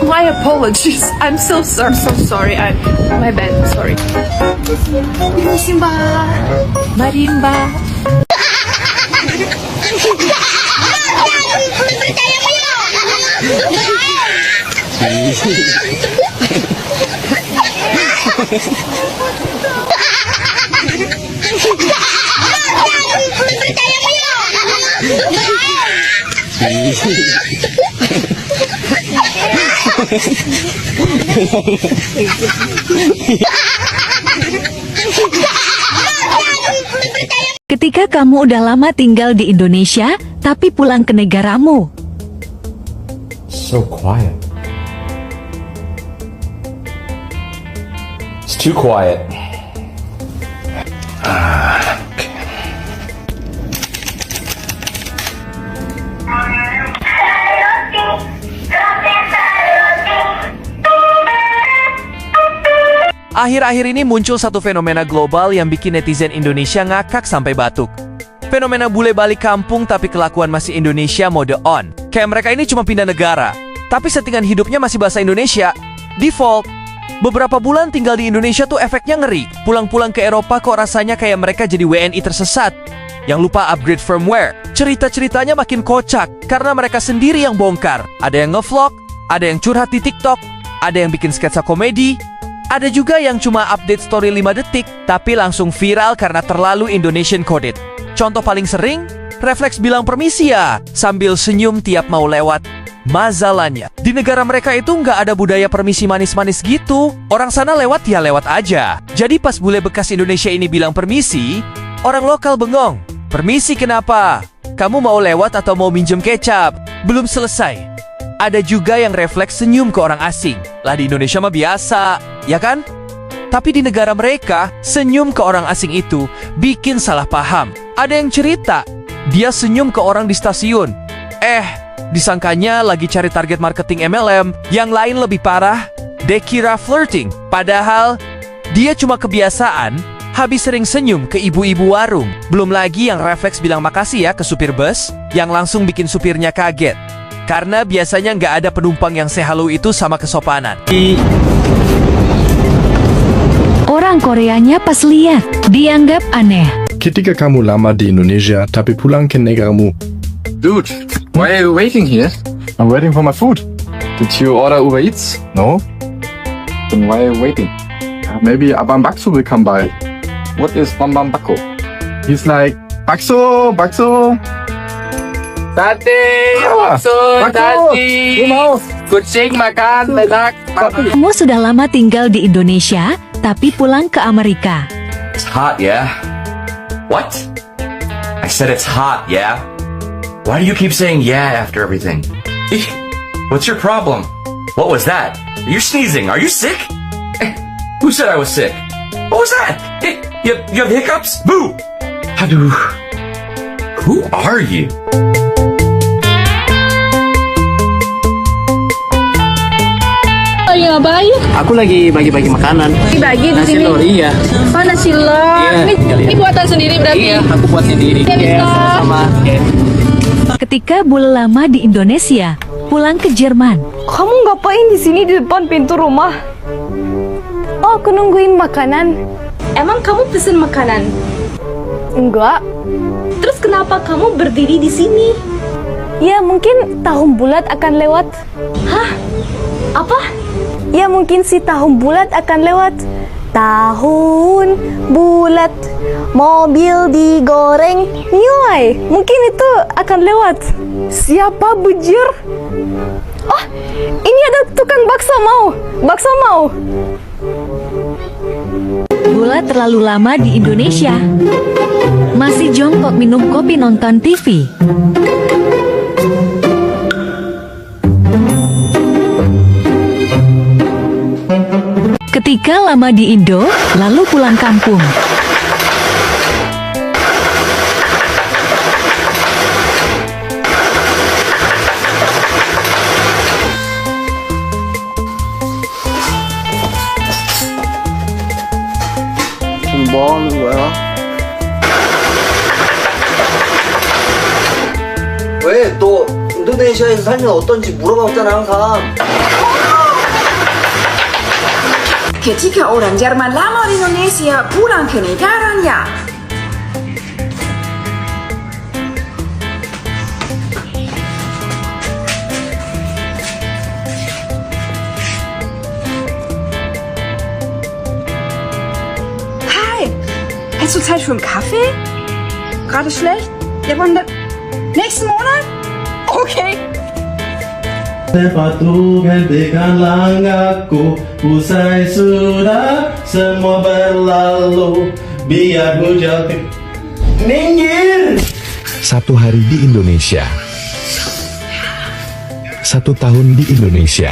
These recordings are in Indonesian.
My apologies. I'm so sorry. My bad. Sorry. Simba. Marimba. Ketika kamu udah lama tinggal di Indonesia, tapi pulang ke negaramu. So quiet. It's too quiet. Akhir-akhir ini muncul satu fenomena global yang bikin netizen Indonesia ngakak sampai batuk. Fenomena bule balik kampung tapi kelakuan masih Indonesia mode on. Kayak mereka ini cuma pindah negara, tapi settingan hidupnya masih bahasa Indonesia. Default. Beberapa bulan tinggal di Indonesia tuh efeknya ngeri. Pulang-pulang ke Eropa kok rasanya kayak mereka jadi WNI tersesat yang lupa upgrade firmware. Cerita-ceritanya makin kocak karena mereka sendiri yang bongkar. Ada yang ngevlog, ada yang curhat di TikTok, ada yang bikin sketsa komedi, ada juga yang cuma update story 5 detik, tapi langsung viral karena terlalu Indonesian coded. Contoh paling sering, refleks bilang permisi ya, sambil senyum tiap mau lewat. Masalahnya, di negara mereka itu nggak ada budaya permisi manis-manis gitu. Orang sana lewat ya lewat aja. Jadi pas bule bekas Indonesia ini bilang permisi, orang lokal bengong. Permisi kenapa? Kamu mau lewat atau mau minjem kecap? Belum selesai. Ada juga yang refleks senyum ke orang asing. Lah di Indonesia mah biasa, ya kan? Tapi di negara mereka, senyum ke orang asing itu bikin salah paham. Ada yang cerita, dia senyum ke orang di stasiun. Disangkanya lagi cari target marketing MLM. Yang lain lebih parah, dia kira flirting. Padahal, dia cuma kebiasaan habis sering senyum ke ibu-ibu warung. Belum lagi yang refleks bilang makasih ya ke supir bus, yang langsung bikin supirnya kaget. Karena biasanya nggak ada penumpang yang say hello itu sama kesopanan. Orang Koreanya pas lihat, dianggap aneh. Ketika kamu lama di Indonesia tapi pulang ke negaramu. Dude, why are you waiting here? I'm waiting for my food. Did you order Uber Eats? No? Then why are you waiting? Maybe Abang Bakso will come by. What is Bambang Bako? He's like, Bakso, Bakso. Sate, bakso, tadi. Kucing makan, enak. Kamu sudah lama tinggal di Indonesia, tapi pulang ke Amerika. It's hot, yeah? What? I said it's hot, yeah? Why do you keep saying yeah after everything? What's your problem? What was that? You're sneezing. Are you sick? Who said I was sick? What was that? You have hiccups? Boo! Aduh. Who are you? Lagi ngapain? Aku lagi bagi-bagi makanan. Dibagi di Nasi sini. lor, iya. Oh, nasi lor. Iya. Ini buatan sendiri berarti? Iya, aku buat sendiri. Iya, sama. Ketika bule lama di Indonesia, pulang ke Jerman. Kamu ngapain di sini di depan pintu rumah? Oh, aku nungguin makanan. Emang kamu pesen makanan? Enggak. Terus kenapa kamu berdiri di sini? Ya, mungkin tahun bulat akan lewat. Hah? Apa? Ya, mungkin si tahun bulat akan lewat. Tahun bulat, mobil digoreng, nilai. Mungkin itu akan lewat. Siapa bujur? Oh, ini ada tukang bakso mau. Bakso mau. Bule terlalu lama di Indonesia. Masih jongkok minum kopi nonton TV. Ketika lama di Indo, lalu pulang kampung. Ball, well. 인도네시아에서 살면 어떤지 물어봤잖아 항상. Ketika orang Jerman lama di Indonesia pulang ke negaranya. Hi, hast du Zeit für einen Kaffee? Gerade schlecht? Ja, wann dann? Nächsten Monat? Okay. Sepatu gantikanlah aku, usai sudah semua berlalu, biar hujan minggir. Satu hari di Indonesia. 1 tahun di Indonesia.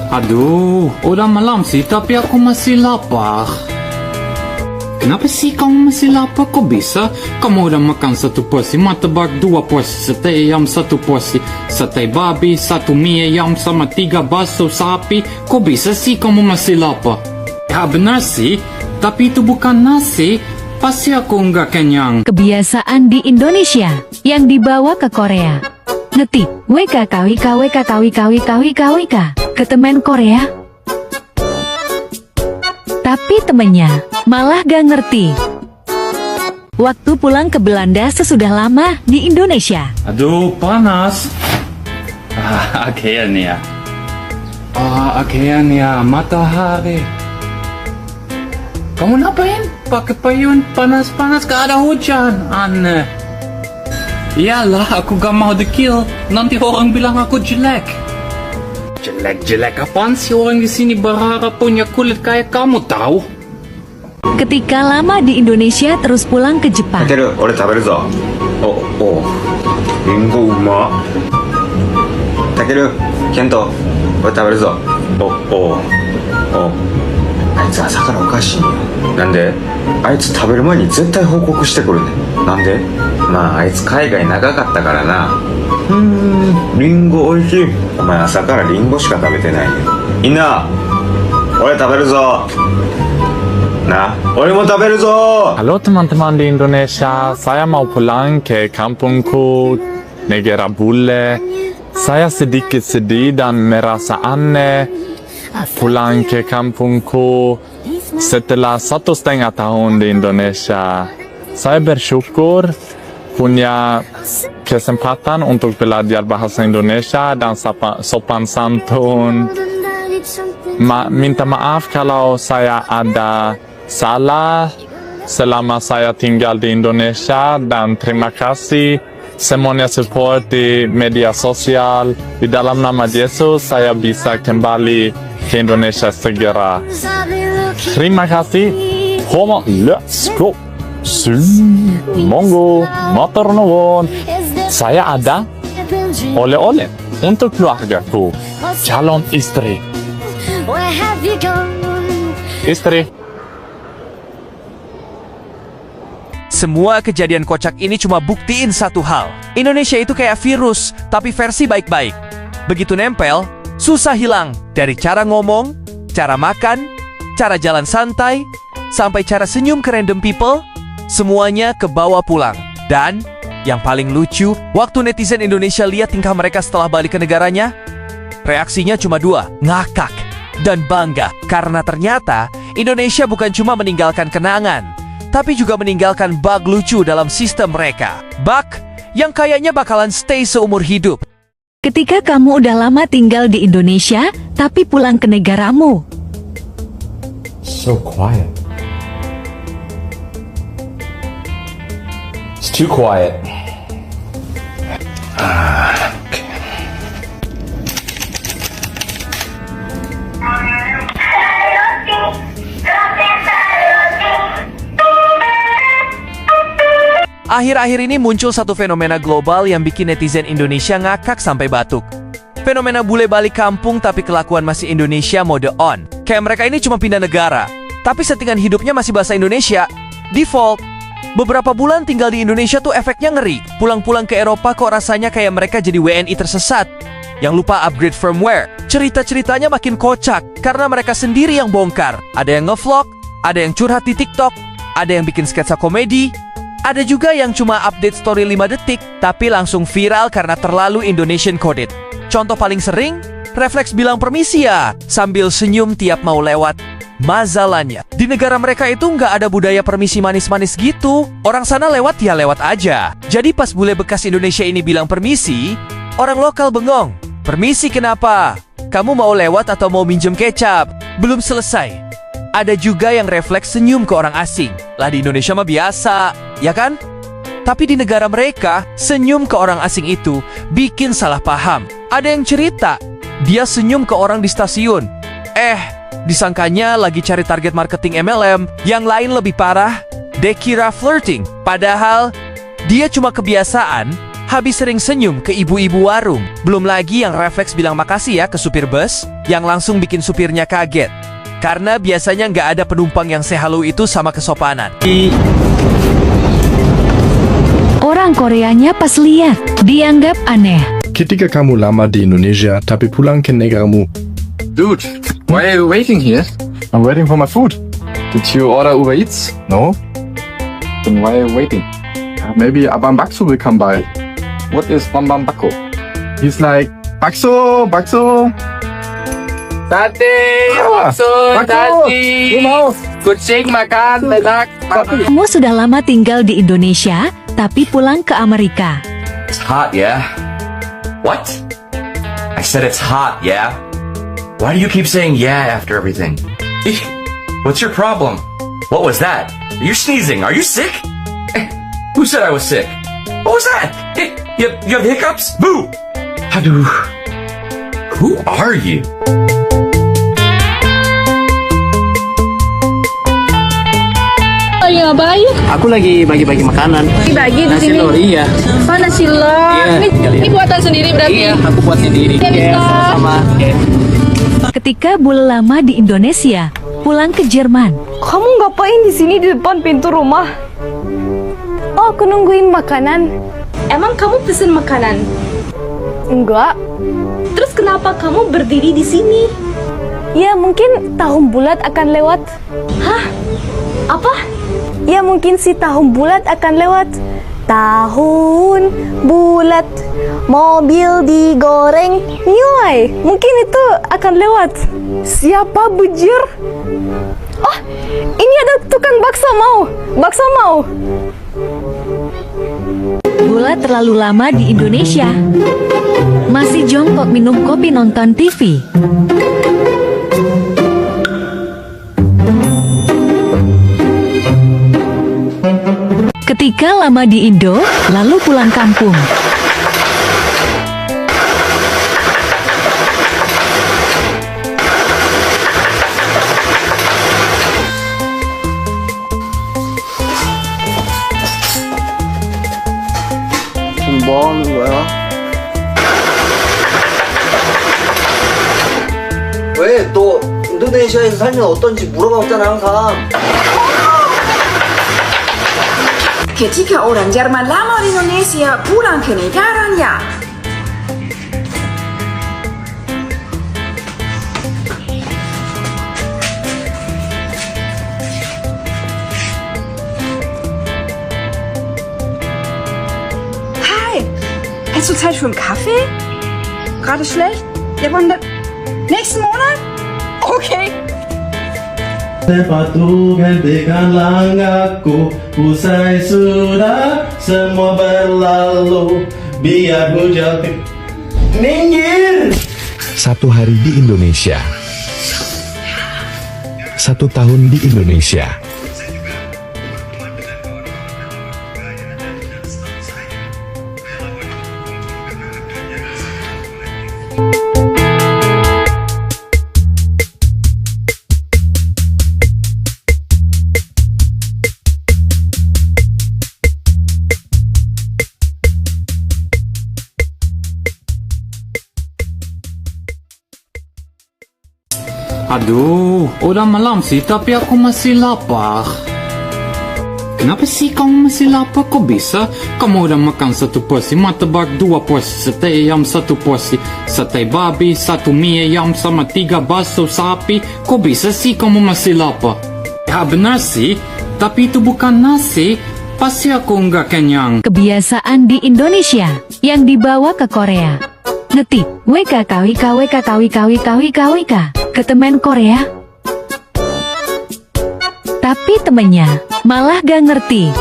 Aduh, udah malam sih, tapi aku masih lapar. Kenapa sih kamu masih lapar? Kok bisa? Kamu udah makan 1 porsi martabak, 2 porsi sate ayam, 1 porsi sate babi, 1 mie ayam, sama 3 bakso sapi. Kok bisa sih kamu masih lapar? Ya benar sih, tapi itu bukan nasi. Pasti aku nggak kenyang. Kebiasaan di Indonesia yang dibawa ke Korea. Ngetik WKKWKWKWKWKWKWK ke temen Korea. Tapi temennya malah gak ngerti. Waktu pulang ke Belanda sesudah lama di Indonesia. Aduh, panas. Akhirnya. Akhirnya matahari. Kamu ngapain? Pakai payung panas-panas, gak ada hujan. Aneh. Iyalah, aku gak mau dekil. Nanti orang bilang aku jelek. Jelek-jelek apaan sih, orang di sini berharap punya kulit kayak kamu tahu? Ketika lama di Indonesia terus pulang ke Jepang. Takeru, ore taberu zo. Oh. Ringo uma. Takeru, Kento, ore taberu zo. Oh. あいつ朝からおかしいよ。なんで？あいつ食べる前に絶対報告してくるね。なんで？まああいつ海外長かったからな。リンゴおいしい。お前朝からリンゴしか食べてないよ。みんな、俺食べるぞ。Nah,俺も食べるぞ. Halo teman-teman di Indonesia, saya mau pulang ke kampungku, negara bule. Saya sedikit sedih dan merasa aneh pulang ke kampungku setelah 1,5 tahun di Indonesia. Saya bersyukur punya kesempatan untuk belajar bahasa Indonesia dan sopan santun. Minta maaf kalau saya ada salah selama saya tinggal di Indonesia, dan terima kasih semuanya support di media sosial. Di dalam nama Yesus saya bisa kembali ke Indonesia segera. Terima kasih. Homo, let's go. Monggo, matur nuwun. Saya ada oleh-oleh untuk keluargaku. Calon istri. Istri. Semua kejadian kocak ini cuma buktiin satu hal. Indonesia itu kayak virus, tapi versi baik-baik. Begitu nempel, susah hilang. Dari cara ngomong, cara makan, cara jalan santai, sampai cara senyum ke random people, semuanya kebawa pulang. Dan yang paling lucu, waktu netizen Indonesia lihat tingkah mereka setelah balik ke negaranya, reaksinya cuma 2, ngakak dan bangga. Karena ternyata Indonesia bukan cuma meninggalkan kenangan, tapi juga meninggalkan bug lucu dalam sistem mereka. Bug yang kayaknya bakalan stay seumur hidup. Ketika kamu udah lama tinggal di Indonesia, tapi pulang ke negaramu. So quiet. It's too quiet. Akhir-akhir ini muncul satu fenomena global yang bikin netizen Indonesia ngakak sampai batuk. Fenomena bule balik kampung tapi kelakuan masih Indonesia mode on. Kayak mereka ini cuma pindah negara, tapi settingan hidupnya masih bahasa Indonesia. Default. Beberapa bulan tinggal di Indonesia tuh efeknya ngeri. Pulang-pulang ke Eropa kok rasanya kayak mereka jadi WNI tersesat yang lupa upgrade firmware. Cerita-ceritanya makin kocak karena mereka sendiri yang bongkar. Ada yang ngevlog, ada yang curhat di TikTok, ada yang bikin sketsa komedi, ada juga yang cuma update story 5 detik tapi langsung viral karena terlalu Indonesian coded. Contoh paling sering, refleks bilang permisi ya sambil senyum tiap mau lewat. Masalahnya, di negara mereka itu nggak ada budaya permisi manis-manis gitu. Orang sana lewat ya lewat aja. Jadi pas bule bekas Indonesia ini bilang permisi, orang lokal bengong. Permisi kenapa? Kamu mau lewat atau mau minjem kecap? Belum selesai. Ada juga yang refleks senyum ke orang asing. Lah di Indonesia mah biasa, ya kan? Tapi di negara mereka, senyum ke orang asing itu bikin salah paham. Ada yang cerita, dia senyum ke orang di stasiun. Disangkanya lagi cari target marketing MLM. Yang lain lebih parah, dia kira flirting. Padahal, dia cuma kebiasaan habis sering senyum ke ibu-ibu warung. Belum lagi yang refleks bilang makasih ya ke supir bus, yang langsung bikin supirnya kaget. Karena biasanya nggak ada penumpang yang say hello itu sama kesopanan. Orang Koreanya pas lihat, dianggap aneh. Ketika kamu lama di Indonesia tapi pulang ke negaramu. Dude, why are you waiting here? I'm waiting for my food. Did you order Uber Eats? No? Then why are you waiting? Maybe Abang Bakso will come by. What is Bambang Bako? He's like, Bakso, Bakso. Sate, bakso, nasi. Kucing makan, enak. Kamu sudah lama tinggal di Indonesia, tapi pulang ke Amerika. It's hot, yeah? What? I said it's hot, yeah? Why do you keep saying yeah after everything? What's your problem? What was that? You're sneezing. Are you sick? Who said I was sick? What was that? You have hiccups? Boo! Aduh. Who are you? Lagi ngapain? Aku lagi bagi-bagi makanan. Dibagi di Nasi sini. lor, iya. Oh, nasi lor. Iya, Ini buatan sendiri berarti? Iya, aku buat sendiri. Ya, bisa. Sama-sama. Ketika bule lama di Indonesia, pulang ke Jerman. Kamu ngapain di sini di depan pintu rumah? Oh, aku nungguin makanan. Emang kamu pesen makanan? Enggak. Terus kenapa kamu berdiri di sini? Ya, mungkin tahun bulat akan lewat. Hah? Apa? Ya, mungkin si tahun bulat akan lewat. Tahun bulat, mobil digoreng, nyuai. Mungkin itu akan lewat. Siapa bujur? Oh, ini ada tukang bakso mau. Bakso mau. Bula terlalu lama di Indonesia. Masih jongkok minum kopi nonton TV. Ketika lama di Indo, lalu pulang kampung. 뭐 하는 거야? 왜? 너 인도네시아에서 살면 어떤지 물어봤잖아 항상. Ketika orang Jerman lama di Indonesia pulang ke negaranya. Hi, hast du Zeit für einen Kaffee? Gerade schlecht? Ja, wann denn? Nächsten Monat? Okay. Sepatu gantikanlah aku, usai sudah semua berlalu, biar hujan minggir. 1 hari di Indonesia. 1 tahun di Indonesia. Aduh, udah malam sih, tapi aku masih lapar. Kenapa sih kamu masih lapar? Kok bisa? Kamu udah makan 1 porsi martabak, 2 porsi sate ayam, 1 porsi sate babi, 1 mie ayam, sama 3 bakso sapi. Kok bisa sih kamu masih lapar? Ya benar sih, tapi itu bukan nasi. Pasti aku nggak kenyang. Kebiasaan di Indonesia yang dibawa ke Korea. Ngetik WKKWKWKWKWKWKWK ke temen Korea. Tapi temennya malah gak ngerti.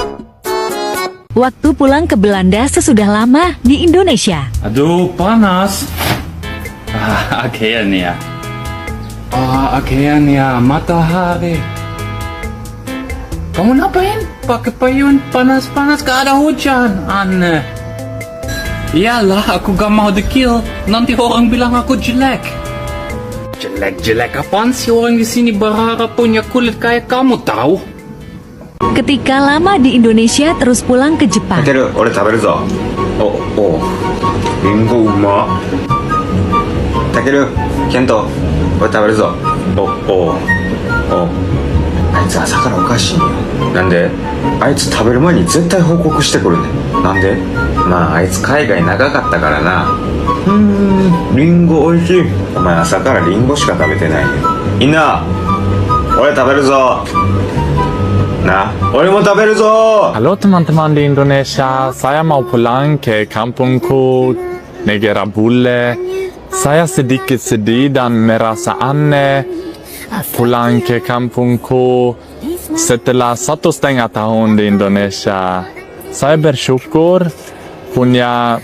Waktu pulang ke Belanda sesudah lama di Indonesia. Aduh, panas. Akean ya. Akean ya, matahari. Kamu ngapain? Pakai payung panas-panas, gak ada hujan. Aneh. Iyalah, aku gak mau dekil. Nanti orang bilang aku jelek. Jelek apaan sih? Orang di sini berharap punya kulit kayak kamu, tahu? Ketika lama di Indonesia terus pulang ke Jepang. たける、俺食べるぞ。リンゴうま。たける、ケント、俺食べるぞ。あいつ朝からおかしいんよ。なんで？あいつ食べる前に絶対報告してくるねん。なんで？まああいつ海外長かったからな。リンゴ美味しい。お前朝からリンゴしか食べてないよ。みんな、俺食べるぞ。な、俺も食べるぞ。 Halo teman-teman di Indonesia, saya mau pulang ke kampungku, negara bule. Saya sedikit sedih dan merasa aneh pulang ke kampungku setelah 1,5 tahun di Indonesia. Saya bersyukur punya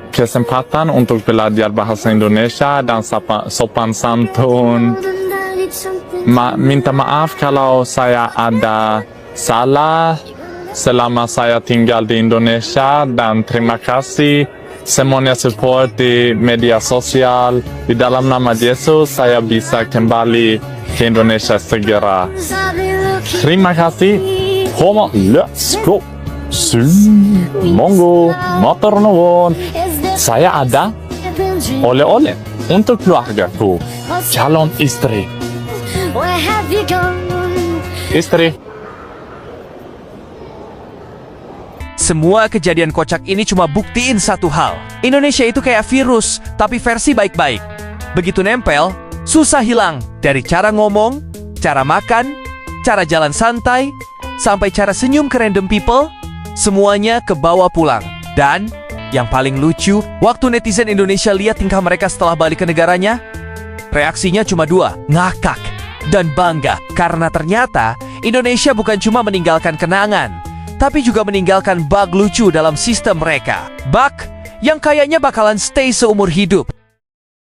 kesempatan untuk belajar bahasa Indonesia dan sopan santun. Minta maaf kalau saya ada salah selama saya tinggal di Indonesia, dan terima kasih semuanya support di media sosial. Di dalam nama Yesus saya bisa kembali ke Indonesia segera. Terima kasih. Homo, let's go. Monggo, motor nuwun. Saya ada oleh-oleh untuk keluargaku. Calon istri. Istri. Semua kejadian kocak ini cuma buktiin satu hal. Indonesia itu kayak virus, tapi versi baik-baik. Begitu nempel, susah hilang. Dari cara ngomong, cara makan, cara jalan santai, sampai cara senyum ke random people, semuanya kebawa pulang. Dan yang paling lucu, waktu netizen Indonesia lihat tingkah mereka setelah balik ke negaranya, reaksinya cuma 2, ngakak dan bangga. Karena ternyata Indonesia bukan cuma meninggalkan kenangan, tapi juga meninggalkan bug lucu dalam sistem mereka. Bug yang kayaknya bakalan stay seumur hidup.